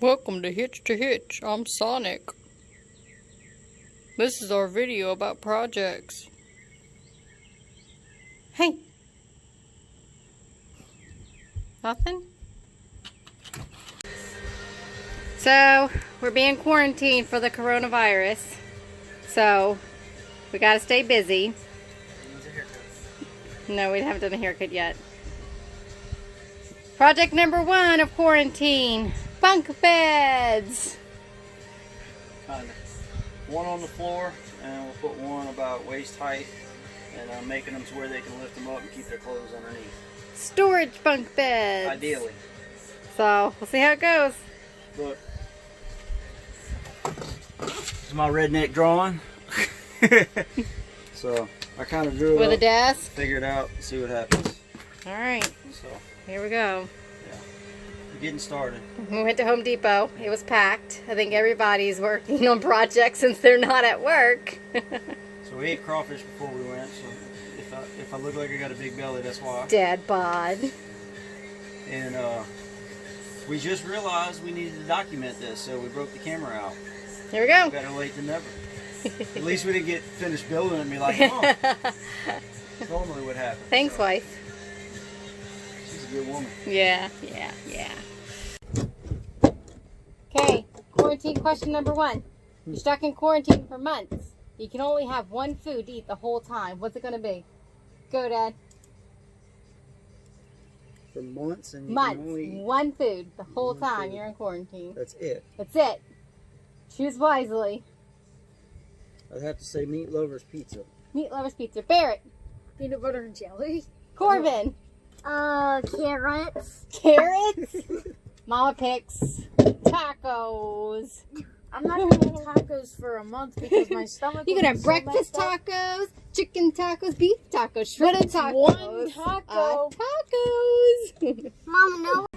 Welcome to Hitch. I'm Sonic. This is our video about projects. Hey! Nothing? So, we're being quarantined for the coronavirus. So, we gotta stay busy. No, we haven't done a haircut yet. Project number 1 of quarantine. Bunk beds. Kinda. One on the floor, and we'll put one about waist height, and I'm making them to where they can lift them up and keep their clothes underneath. Storage bunk beds. Ideally. So, we'll see how it goes. Look. This is my redneck drawing. So, I kind of drew it with up, a desk. figure it out, see what happens. Alright. So, here we go. yeah. We're getting started. We went to Home Depot. It was packed. I think everybody's working on projects since they're not at work. So we ate crawfish before we went, so if I look like I got a big belly, that's why. Dad bod. And we just realized we needed to document this, so we broke the camera out. Here we go. Better late than never. At least we didn't get finished building and be like, oh. That's normally what happens. Thanks, so. wife. She's a good woman. Yeah. Okay, quarantine question number 1. You're stuck in quarantine for months. You can only have one food to eat the whole time. What's it going to be? Go, Dad. For months, and you Months. can only eat One food the whole one time food. you're in quarantine. That's it. That's it. Choose wisely. I'd have to say meat lovers pizza. Meat lovers pizza. Barrett. Peanut butter and jelly. Corbin. Carrots. Carrots. Mama picks tacos. I'm not gonna eat tacos for a month because my stomach. You will can be have so breakfast messed up. tacos, chicken tacos, beef tacos, shredded tacos. One taco. Tacos. Mom, no.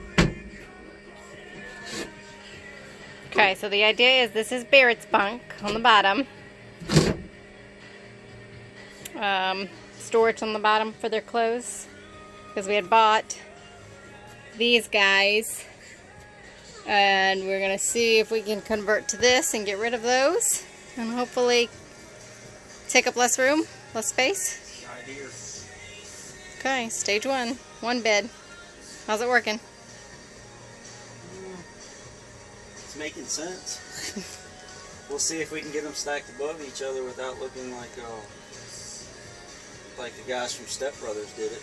Okay, so the idea is this is Barrett's bunk on the bottom. Storage on the bottom for their clothes. Because we had bought these guys. And we're going to see if we can convert to this and get rid of those. And hopefully take up less room, less space. Ideas. Okay, stage 1. 1 bed. How's it working? It's making sense. We'll see if we can get them stacked above each other without looking like the guys from Step Brothers did it.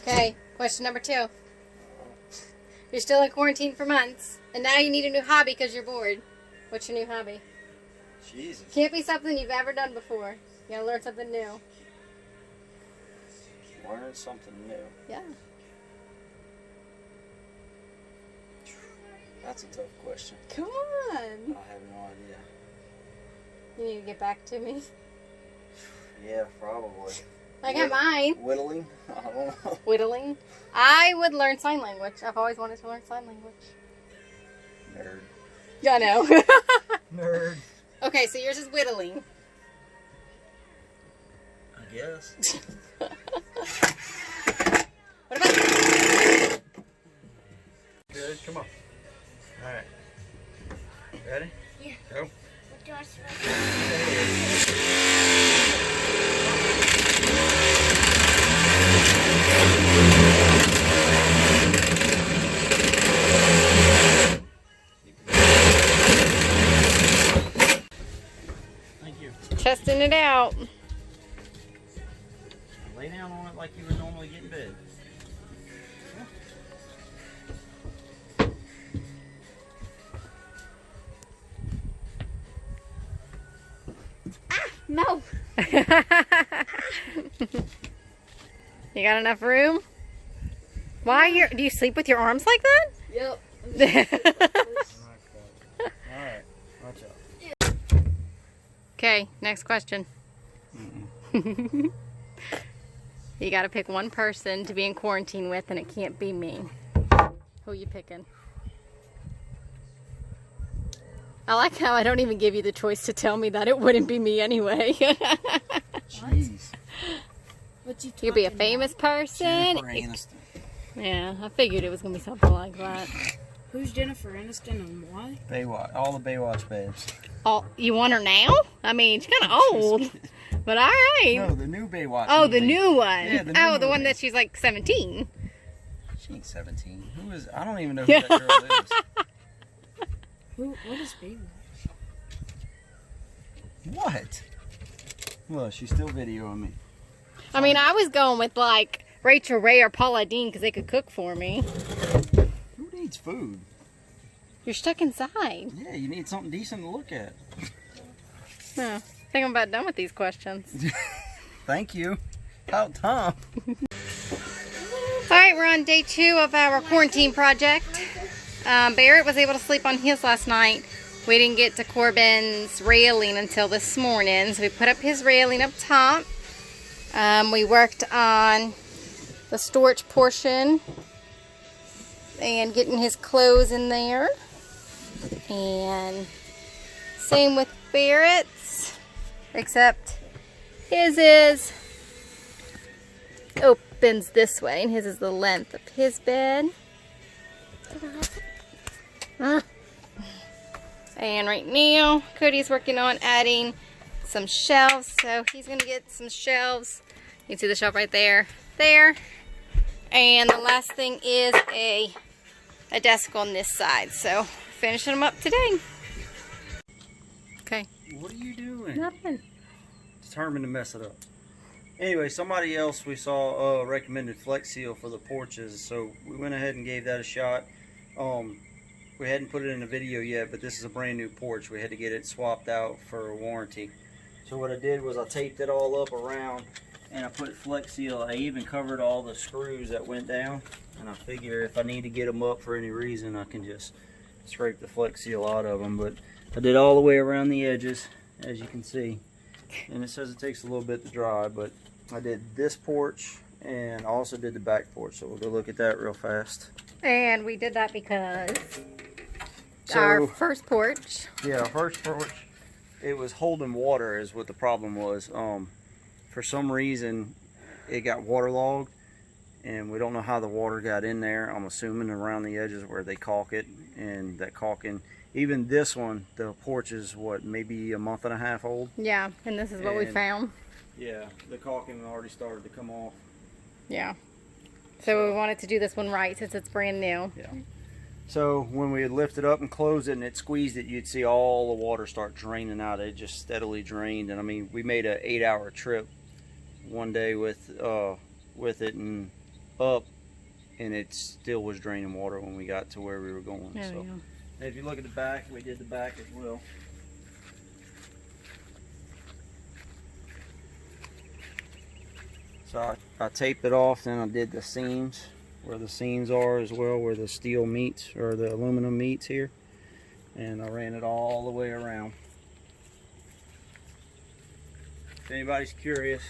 Okay, question number 2. You're still in quarantine for months, and now you need a new hobby because you're bored. What's your new hobby? Jesus. Can't be something you've ever done before. You gotta learn something new. Learn something new. Yeah. That's a tough question. Come on. I have no idea. You need to get back to me. Yeah, probably. I got mine. Whittling? I don't know. Whittling. I would learn sign language. I've always wanted to learn sign language. Nerd. Yeah, I know. Nerd. Okay, so yours is whittling. I guess. What about... Good, come on. Alright. Ready? Yeah. Go. What do I smell? Thank you. Testing it out. Lay down on it like you would normally get in bed. No. You got enough room? Do you sleep with your arms like that? Yep. Alright, watch out. Okay, next question. You gotta pick one person to be in quarantine with, and it can't be me. Who are you picking? I like how I don't even give you the choice to tell me that it wouldn't be me anyway. Jeez. What you You'll be a talking famous about? person. Jennifer Aniston. Yeah, I figured it was gonna be something like that. Who's Jennifer Aniston and why? Baywatch. All the Baywatch babes. Oh, you want her now? I mean, she's kind of old, but all right. No, the new Baywatch. Oh, movie. the new one. Yeah, the new oh, the one movie. that she's like 17. She ain't 17. Who is? I don't even know who that girl is. What is Baywatch? What? Well, she's still videoing me. I mean, I was going with like Rachel Ray or Paula Dean because they could cook for me. Who needs food? You're stuck inside. Yeah, you need something decent to look at. No, I think I'm about done with these questions. Thank you. About time. All right, we're on day 2 of our quarantine project. Barrett was able to sleep on his last night. We didn't get to Corbin's railing until this morning, so we put up his railing up top. We worked on the storage portion and getting his clothes in there. And same with Barrett's, except his opens this way, and his is the length of his bed. And right now, Cody's working on adding some shelves, so he's gonna get some shelves. You can see the shelf right there, there. And the last thing is a desk on this side. So finishing them up today. Okay. What are you doing? Nothing. Determined to mess it up. Anyway, somebody else we saw recommended Flex Seal for the porches, so we went ahead and gave that a shot. We hadn't put it in a video yet, but this is a brand new porch. We had to get it swapped out for a warranty. So what I did was I taped it all up around and I put Flex Seal. I even covered all the screws that went down, and I figure if I need to get them up for any reason, I can just scrape the Flex Seal out of them. But I did all the way around the edges, as you can see, and it says it takes a little bit to dry, but I did this porch and also did the back porch, so we'll go look at that real fast. And we did that because So, our first porch. Yeah, first porch, it was holding water is what the problem was. For some reason, it got waterlogged, and we don't know how the water got in there. I'm assuming around the edges where they caulk it, and that caulking, even this one, the porch is what, maybe a month and a half old? Yeah, and this is what we found. Yeah, the caulking already started to come off. Yeah. So we wanted to do this one right since it's brand new. Yeah. So when we had lifted up and closed it and it squeezed it, you'd see all the water start draining out. It just steadily drained, and I mean, we made an 8-hour trip one day with it and up, and it still was draining water when we got to where we were going. There So we go. and if you look at the back, we did the back as well. So I taped it off, then I did the seams where the seams are as well, where the steel meets or the aluminum meets here, and I ran it all the way around. If anybody's curious,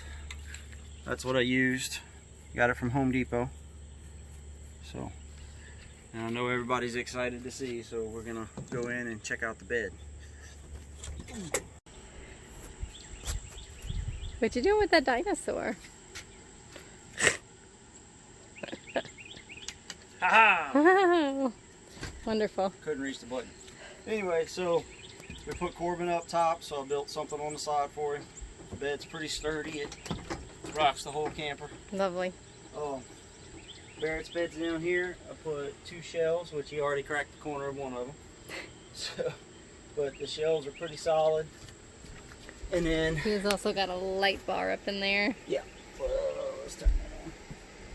that's what I used. Got it from Home Depot. So, and I know everybody's excited to see, so we're gonna go in and check out the bed. What you doing with that dinosaur? Haha! Wonderful. Couldn't reach the button. Anyway, so we put Corbin up top, so I built something on the side for him. The bed's pretty sturdy. It rocks the whole camper. Lovely. Oh, Barrett's bed's down here. I put 2 shelves, which he already cracked the corner of one of them. So, but the shelves are pretty solid. And then He's also got a light bar up in there. yeah, let's turn that on.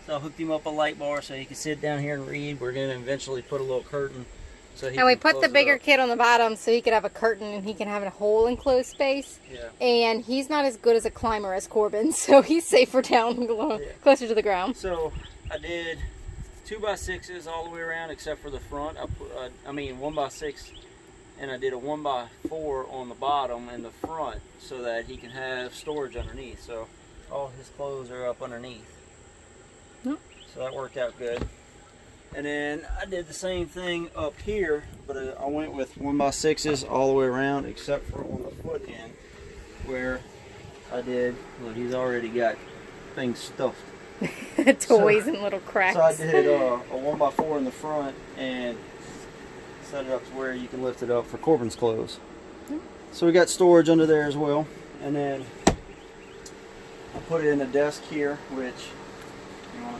So I hooked him up a light bar so he can sit down here and read. We're gonna eventually put a little curtain. So he And we can put close the it bigger up. kid on the bottom so he could have a curtain and he can have a whole enclosed space. Yeah. And he's not as good as a climber as Corbin, so he's safer down closer to the ground. So I did 2x6s all the way around except for the front. I mean 1x6, and I did a 1x4 on the bottom and the front so that he can have storage underneath. So all his clothes are up underneath. Yep. So that worked out good. And then I did the same thing up here, but I went with 1x6s all the way around except for on the foot end where I did, well, he's already got thing's stuffed. Toys and little cracks. So I did a 1x4 in the front and set it up to where you can lift it up for Corbin's clothes. So we got storage under there as well. And then I put it in a desk here, which, you know,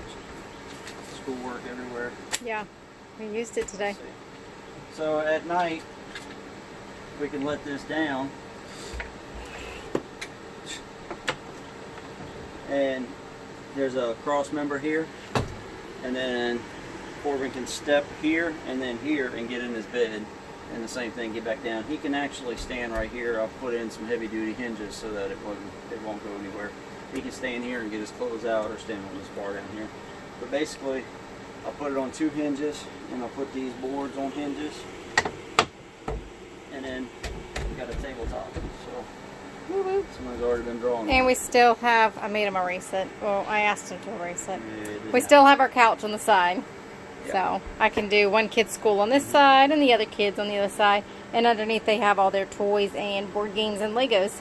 schoolwork everywhere. Yeah, we used it today. So at night, we can let this down. And there's a cross member here. And then Corbin can step here and then here and get in his bed. And the same thing, get back down. He can actually stand right here. I'll put in some heavy duty hinges so that it won't go anywhere. He can stand here and get his clothes out or stand on this bar down here. But basically, I'll put it on 2 hinges and I'll put these boards on hinges. And then we got a tabletop. So someone's already been drawing. And we still have, I made him erase it. Well, I asked him to erase it. Yeah, We still have our couch on the side. Yeah. So I can do one kid's school on this side and the other kids on the other side. And underneath they have all their toys and board games and Legos.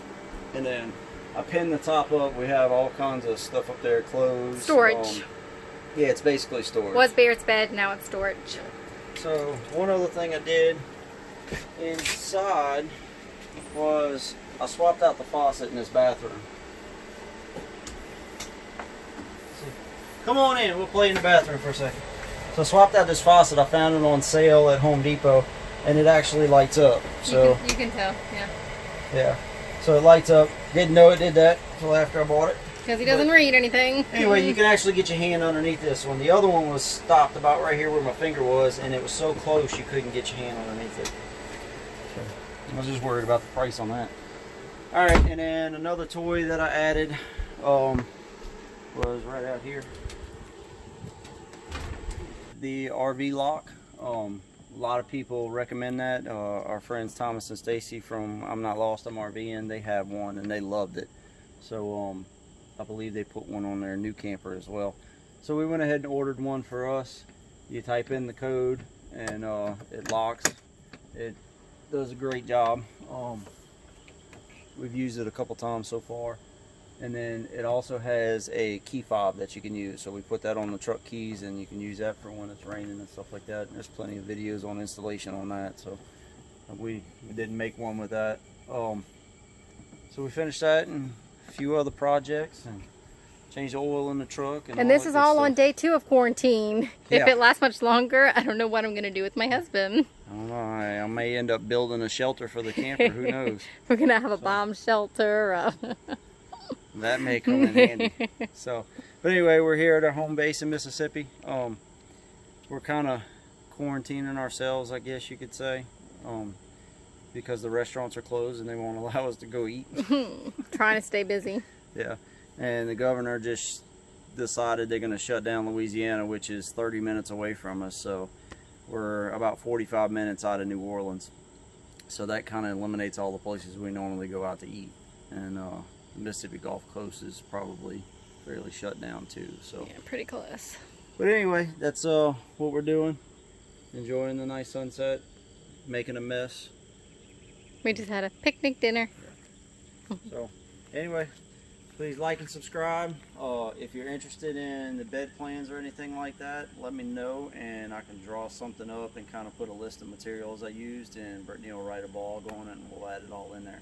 And then I pinned the top up. We have all kinds of stuff up there, clothes. Storage. Yeah, it's basically storage. Was Barrett's bed, now it's storage. So one other thing I did inside was I swapped out the faucet in this bathroom. Come on in, we'll play in the bathroom for a second. So I swapped out this faucet. I found it on sale at Home Depot, and it actually lights up. So you can tell, yeah. yeah, so it lights up. Didn't know it did that until after I bought it. Because he doesn't read anything. Anyway, you can actually get your hand underneath this one. The other one was stopped about right here where my finger was, and it was so close you couldn't get your hand underneath it. So I was just worried about the price on that. All right, and then another toy that I added was right out here. The RV lock. A lot of people recommend that. Our friends Thomas and Stacy from I'm Not Lost, I'm RVing, they have one and they loved it. So I believe they put one on their new camper as well. So we went ahead and ordered one for us. You type in the code and it locks. It does a great job. We've used it a couple times so far. And then it also has a key fob that you can use. So we put that on the truck keys and you can use that for when it's raining and stuff like that. And there's plenty of videos on installation on that. So we didn't make one with that. So we finished that and a few other projects and changed the oil in the truck. And this is all on day 2 of quarantine. Yeah. If it lasts much longer, I don't know what I'm going to do with my husband. I don't know. I may end up building a shelter for the camper. Who knows? We're going to have a bomb shelter. That may come in handy. So, but anyway, we're here at our home base in Mississippi. We're kind of quarantining ourselves, I guess you could say, because the restaurants are closed and they won't allow us to go eat. Trying to stay busy. Yeah, and the governor just decided they're going to shut down Louisiana, which is 30 minutes away from us. So we're about 45 minutes out of New Orleans. So that kind of eliminates all the places we normally go out to eat. And the Mississippi Gulf Coast is probably fairly shut down too. So yeah, pretty close. But anyway, that's what we're doing. Enjoying the nice sunset, making a mess. We just had a picnic dinner. So anyway, please like and subscribe. If you're interested in the bed plans or anything like that, let me know and I can draw something up and kind of put a list of materials I used, and Brittany will write a blog on it and we'll add it all in there.